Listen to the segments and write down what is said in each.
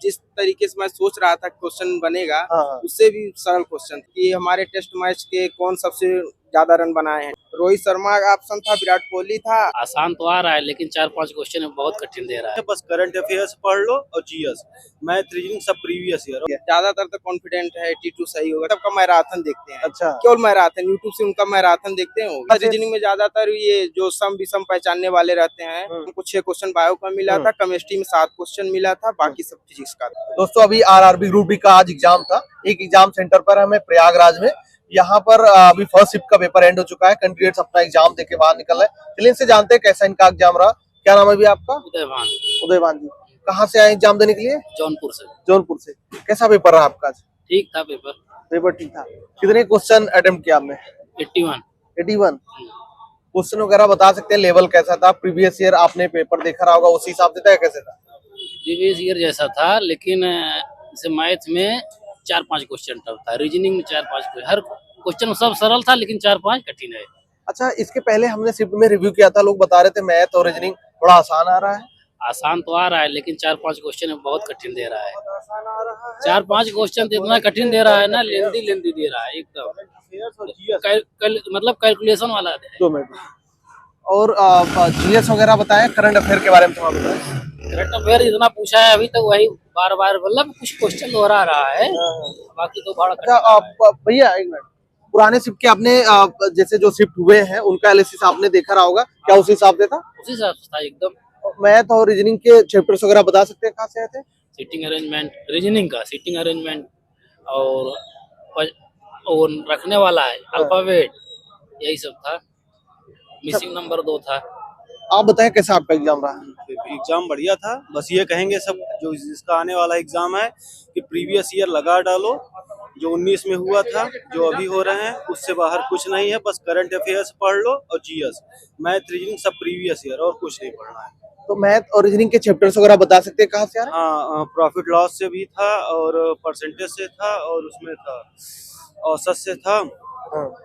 जिस तरीके से मैं सोच रहा था क्वेश्चन बनेगा, हाँ। उससे भी सरल क्वेश्चन कि हमारे टेस्ट मैच के कौन सबसे ज्यादा रन बनाए हैं। रोहित शर्मा का ऑप्शन था, विराट कोहली था। आसान तो आ रहा है लेकिन 4-5 क्वेश्चन में बहुत कठिन दे रहा है। बस करंट अफेयर्स पढ़ लो और जीएस, मैथ, रीजनिंग सब प्रीवियस ईयर। ज्यादातर तो कॉन्फिडेंट है 82 सही होगा। सबका मैराथन देखते हैं। अच्छा। केवल मैराथन, यूट्यूब से उनका मैराथन देखते हैं। रीजनिंग में ज्यादातर ये जो सम विषम पहचानने वाले रहते हैं। उनको 6 क्वेश्चन बायो का मिला था, केमिस्ट्री में 7 क्वेश्चन मिला था, बाकी सब फिजिक्स का था। दोस्तों अभी आरआरबी ग्रुप डी का आज एग्जाम था। एक एग्जाम सेंटर पर हमें प्रयागराज में, यहाँ पर अभी फर्स्ट शिफ्ट का पेपर एंड हो चुका है। कैंडिडेट्स अपना एग्जाम देके बाहर निकल रहे हैं। चलिए इनसे जानते हैं कैसा इनका एग्जाम रहा। क्या नाम है भी आपका? उदयभान। उदयभान जी, कहाँ से आए एग्जाम देने के लिए? जौनपुर से। जौनपुर से। कैसा पेपर रहा आपका आज? ठीक था पेपर। पेपर ठीक था। कितने क्वेश्चन अटेम्प्ट किया आपने? 81। 81। क्वेश्चन वगैरह बता सकते हैं? लेवल कैसा था? प्रीवियस ईयर आपने पेपर देखा रहा होगा, उसी हिसाब से था कैसे था? प्रीवियस ईयर जैसा था, लेकिन जैसे मैथ में 4-5 क्वेश्चन टफ था, रीजनिंग में 4-5 हर क्वेश्चन सब सरल था लेकिन 4-5 कठिन है। अच्छा, इसके पहले हमने शिफ्ट में रिव्यू किया था, लोग बता रहे थे मैथ और रीजनिंग थोड़ा आसान आ रहा है। आसान तो आ रहा है लेकिन 4-5 क्वेश्चन में बहुत कठिन दे रहा है। 4-5 जीएस तो इतना कठिन दे रहा है ना, लेंदी दे रहा है एकदम। मतलब कैलकुलेशन वाला है। 2 मिनट। और जीएस वगैरह बताएं, करंट अफेयर के बारे में थोड़ा बताएं। करंट अफेयर इतना पूछा है अभी तक, वही बार बार मतलब कुछ क्वेश्चन दोहरा रहा है, बाकी तो बड़ा। अच्छा भैया एक मिनट, पुराने शिफ्ट के आपने जैसे जो शिफ्ट हुए हैं उनका एनालिसिस आपने देखा रहा होगा, क्या उसी हिसाब से था? उसी हिसाब से था एकदम। मैथ और रीजनिंग के चैप्टर्स वगैरह बता सकते हैं कहाँ से आए थे? सीटिंग अरेंजमेंट, रीजनिंग का सीटिंग अरेंजमेंट और रखने वाला है अल्फाबेट, यही सब था। मिसिंग नंबर 2 था। आप बताएं कैसा आपका एग्जाम रहा? एग्जाम बढ़िया था। बस ये कहेंगे सब जो जिसका आने वाला एग्जाम है कि प्रीवियस ईयर लगा डालो, जो 19 में हुआ था, जो अभी हो रहे हैं उससे बाहर कुछ नहीं है। बस करंट अफेयर्स पढ़ लो और जीएस, मैथ, रीजनिंग सब प्रीवियस ईयर, और कुछ नहीं पढ़ना है। तो मैथ और रीजनिंग के चैप्टर्स वगैरह बता सकते हैं कहाँ से आ रहे हैं? हाँ, प्रॉफिट लॉस से भी था, और परसेंटेज से था, और उसमें था औसत से था,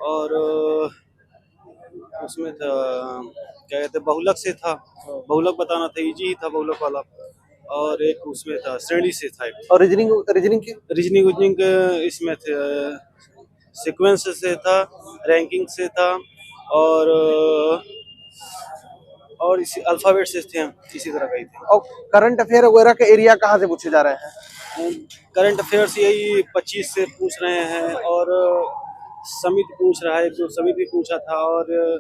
और उसमें था क्या कहते हैं बहुलक से था। बहुलक बताना था, इजी ही था बहुलक वाला। और एक उसमें था श्रेणी से था। और रीजनिंग इसमें थे सीक्वेंस से था, रैंकिंग से था, और इसी अल्फाबेट से थे, इसी तरह का ही थे। और करंट अफेयर वगैरह का एरिया कहाँ से पूछे जा रहे हैं? करंट अफेयर्स यही 25 से पूछ रहे हैं, और समिति पूछ रहा है, जो समिति पूछा था, और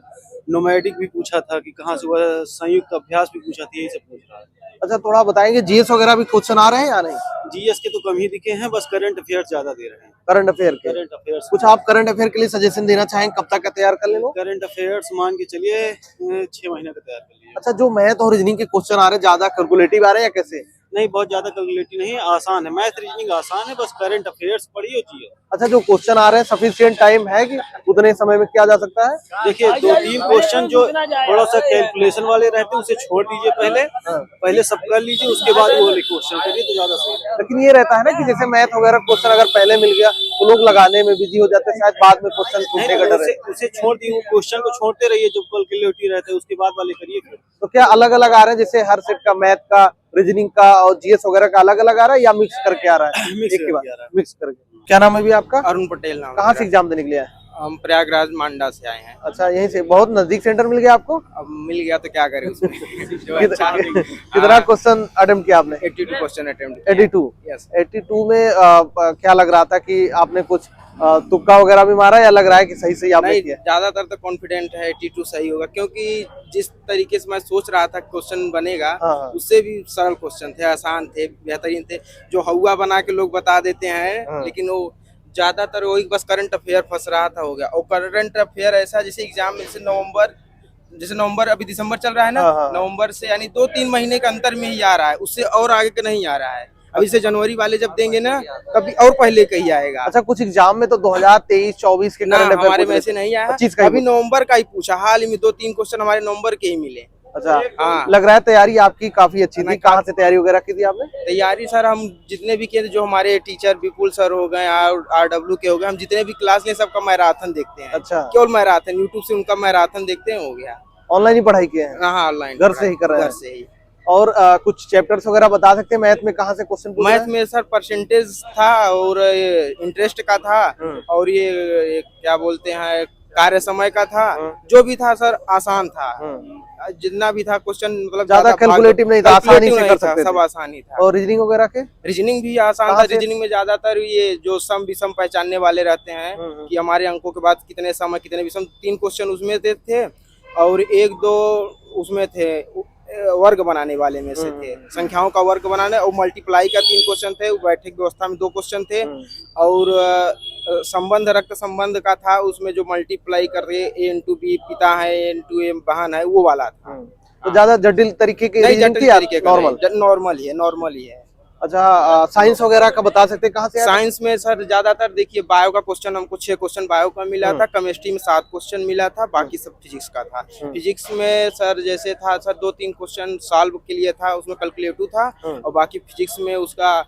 नोमैडिक भी पूछा था कि कहाँ से, वह संयुक्त अभ्यास भी पूछा था, यही सब पूछ रहा है। अच्छा, थोड़ा बताएंगे जीएस वगैरह भी क्वेश्चन आ रहे हैं या नहीं? जीएस के तो कम ही दिखे हैं, बस करंट अफेयर ज्यादा दे रहे हैं। करंट अफेयर के करंट अफेयर्स कुछ आप करंट अफेयर के लिए सजेशन देना चाहें, कब तक का तैयार कर ले लो? करंट अफेयर्स मान के चलिए 6 महीने का तैयार कर लिए। अच्छा, जो मैथ और रीजनिंग के क्वेश्चन आ रहे हैं ज्यादा कैलकुलेटिव आ रहे हैं या कैसे? नहीं, बहुत ज्यादा कैलकुलेटिव नहीं, आसान है। मैथ रीजनिंग आसान है, बस करंट अफेयर्स पढ़िए जीएस। अच्छा, जो क्वेश्चन आ रहे हैं सफिशिएंट टाइम है कि उतने समय में किया जा सकता है? देखिए, 2-3 क्वेश्चन जो थोड़ा सा कैलकुलेशन वाले रहते हैं उसे छोड़ दीजिए, पहले सब कर लीजिए, उसके बाद वो वाले क्वेश्चन करिए तो ज्यादा सही है। लेकिन ये रहता है ना कि जैसे मैथ वगैरह क्वेश्चन अगर पहले मिल गया तो लोग लगाने में बिजी हो जाते हैं, शायद बाद में क्वेश्चन छूटने का डर है। उसे छोड़ दिए, क्वेश्चन को छोड़ते रहिए, जब कैलकुलेटिव रहते हैं उसके बाद वाले करिए। तो क्या अलग अलग आ रहे हैं, जैसे हर सेट का मैथ का, रीजनिंग का और जीएस वगैरह का अलग अलग आ रहा है या मिक्स करके आ रहा है? मिक्स करके। क्या नाम है भी आपका? अरुण पटेल नाम। कहाँ से एग्जाम देने के लिए आए? हम प्रयागराज मांडा से आए हैं। अच्छा, यहीं से। बहुत नजदीक सेंटर मिल गया आपको? अब मिल गया तो क्या करें उसमें। कितना क्वेश्चन अटेम्प्ट किया आपने? 82 क्वेश्चन अटेम्प्ट। 82। यस। 82 में क्या लग रहा था कि आपने कुछ तुक्का वगैरह भी मारा या लग रहा है कि सही आपने किया? ज्यादातर तो कॉन्फिडेंट है 82 सही होगा, क्योंकि जिस तरीके से मैं सोच रहा था क्वेश्चन बनेगा, उससे भी सरल क्वेश्चन थे, आसान थे, बेहतरीन थे। जो हवा बना के लोग बता देते हैं, लेकिन वो ज्यादातर वही बस करंट अफेयर फंस रहा था, हो गया। और करंट अफेयर ऐसा जैसे एग्जाम में जैसे नवंबर अभी दिसंबर चल रहा है ना, नवंबर से यानी 2-3 महीने के अंतर में ही आ रहा है, उससे और आगे का नहीं आ रहा है। अभी से जनवरी वाले जब देंगे ना, तभी और पहले का ही आएगा। अच्छा, कुछ एग्जाम में तो 2023-24 के करंट अफेयर हमारे में ऐसे नहीं आया, अभी नवंबर का ही पूछा। हाल ही में 2-3 क्वेश्चन हमारे नवंबर के ही मिले। अच्छा, हाँ। लग रहा है तैयारी आपकी काफी अच्छी थी। कहाँ से तैयारी वगैरह की थी आपने? तैयारी सर हम जितने भी किए थे, जो हमारे टीचर विपुल सर हो गए, RW के हो गए, हम जितने भी क्लास ले सबका मैराथन देखते हैं। अच्छा, केवल मैराथन, यूट्यूब से उनका मैराथन देखते हैं, हो गया। ऑनलाइन ही पढ़ाई किए हैं? हाँ, ऑनलाइन घर से ही कर रहे हैं? घर से ही। और कुछ चैप्टर्स वगैरह बता सकते हैं मैथ में कहाँ से क्वेश्चन पूछा मैथ में सर परसेंटेज था और इंटरेस्ट का था और ये क्या बोलते हैं कार्य समय का था। जो भी था सर आसान था, जितना भी था क्वेश्चन मतलब ज्यादा कैलकुलेटिव नहीं था, आसानी से कर सकते थे। सब आसानी था। और रीजनिंग वगैरह के रीजनिंग भी आसान था। रीजनिंग में ज्यादातर ये जो सम विषम पहचानने वाले रहते हैं कि हमारे अंकों के बाद कितने सम कितने विषम, 3 क्वेश्चन उसमें थे और 1-2 उसमें थे वर्ग बनाने वाले में से थे, संख्याओं का वर्ग बनाने, और मल्टीप्लाई का 3 क्वेश्चन थे, वैठिक व्यवस्था में 2 क्वेश्चन थे और संबंध रक्त संबंध का था, उसमें जो मल्टीप्लाई कर रहे A×B पिता है, A×A बहन है, वो वाला था। तो ज्यादा जटिल तरीके के नहीं, जटिल तरीके का नॉर्मल नॉर्मल ही है। अच्छा, साइंस वगैरह का बता सकते हैं कहाँ से? साइंस में सर ज्यादातर देखिए बायो का क्वेश्चन हमको 6 क्वेश्चन बायो का मिला था, केमिस्ट्री में 7 क्वेश्चन मिला था, बाकी सब फिजिक्स का था। फिजिक्स में सर जैसे था सर 2-3 क्वेश्चन सॉल्व के लिए था, उसमें कैलकुलेटिव था और बाकी फिजिक्स में उसका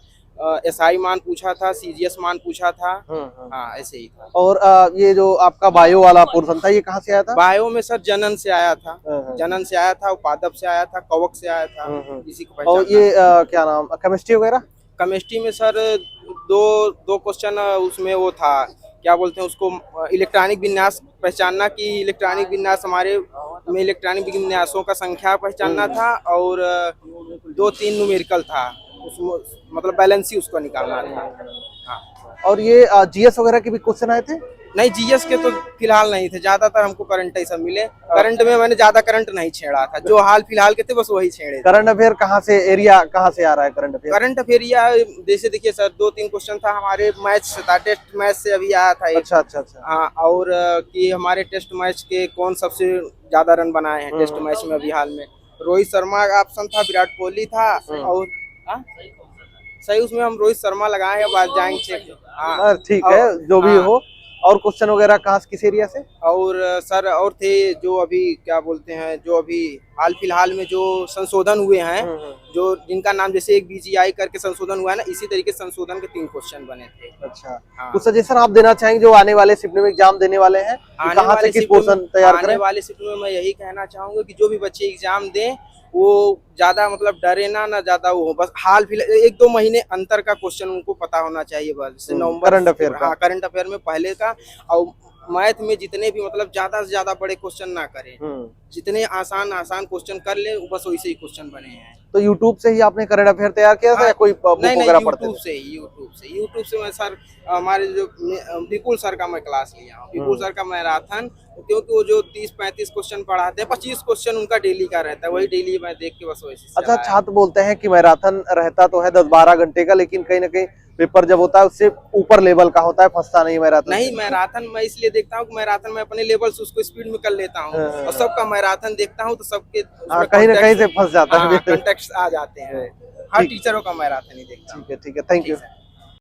SI मान पूछा था, CGS मान पूछा था। हाँ, ऐसे ही था। और ये जो आपका बायो वाला पोर्शन था, ये कहाँ से आया था? बायो में सर जनन से आया था, जनन से आया था, उपादप से आया था, कवक से आया था, इसी को पहचानना। और ये क्या नाम, केमिस्ट्री वगैरह? केमिस्ट्री में सर दो क्वेश्चन उसमें वो था, क्या बोलते हैं उसको, इलेक्ट्रॉनिक विन्यास पहचानना कि इलेक्ट्रॉनिक विन्यास हमारे में इलेक्ट्रॉनिक विन्यासों का संख्या पहचानना था और 2-3 न्यूमेरिकल था, उसमें मतलब बैलेंस ही उसको निकालना था। हाँ। और ये GS वगैरह के भी क्वेश्चन आए थे? नहीं, GS के तो फिलहाल नहीं थे, ज्यादातर हमको करंट ही सब मिले। करंट में मैंने ज्यादा करंट नहीं छेड़ा था, जो हाल फिलहाल के थे बस वही छेड़े। करंट अफेयर कहाँ से, एरिया कहाँ से आ रहा है करंट अफेयर? करंट अफेयर जैसे देखिए सर 2-3 क्वेश्चन था हमारे मैथ से था, टेस्ट मैच से अभी आया था। अच्छा। हाँ, और कि हमारे टेस्ट मैच के कौन सबसे ज्यादा रन बनाए हैं टेस्ट मैच में अभी हाल में। रोहित शर्मा का ऑप्शन था, विराट कोहली था और सही उसमें हम रोहित शर्मा लगाए हैं, बाद जाएंगे चेक। हाँ ठीक है, जो भी हो। और क्वेश्चन वगैरह कहाँ किस एरिया से? और सर और थे जो अभी क्या बोलते हैं, जो अभी हाल फिलहाल में जो संशोधन हुए हैं, जो जिनका नाम जैसे एक BGI करके संशोधन हुआ है ना, इसी तरीके से संशोधन के 3 क्वेश्चन बने थे। अच्छा। कुछ सजेशन आप देना चाहेंगे जो आने वाले शिफ्ट में एग्जाम देने वाले हैं, कहाँ से किस पोर्शन तैयार करें? आने वाले शिफ्ट में मैं यही कहना चाहूंगा कि जो भी बच्चे एग्जाम दें वो ज्यादा मतलब डरे ना ज्यादा वो, बस हाल फिलहाल 1-2 महीने अंतर का क्वेश्चन उनको पता होना चाहिए बस, जैसे नवंबर करंट अफेयर का। हाँ, करंट अफेयर में पहले का। और मैथ में जितने भी मतलब ज्यादा से ज्यादा बड़े क्वेश्चन ना करें, जितने आसान क्वेश्चन कर ले, बस वैसे ही क्वेश्चन बने हैं। तो YouTube से ही आपने करंट अफेयर तैयार किया था या कोई बुक वगैरह पढ़ते थे? यूट्यूब से मैं सर हमारे जो विपुल सर का मैं क्लास लिया हूँ, विपुल सर का मैराथन, क्योंकि वो जो 30-35 क्वेश्चन पढ़ाते हैं, 25 क्वेश्चन उनका डेली का रहता है, वही डेली मैं देख के बस वैसे। अच्छा, छात्र बोलते हैं कि मैराथन रहता तो है 10-12 घंटे का, लेकिन कहीं ना कहीं पेपर जब होता है उससे ऊपर लेवल का होता है, फंसता नहीं मैराथन। नहीं, मैराथन मैं इसलिए देखता हूँ कि मैराथन मैं अपने लेवल से उसको स्पीड में कर लेता हूँ और सबका मैराथन देखता हूँ तो सबके कहीं ना कहीं से फंस जाता है, कंटेक्स्ट आ जाते हैं। हर टीचरों का मैराथन ही देखता हूँ। ठीक है, थैंक यू।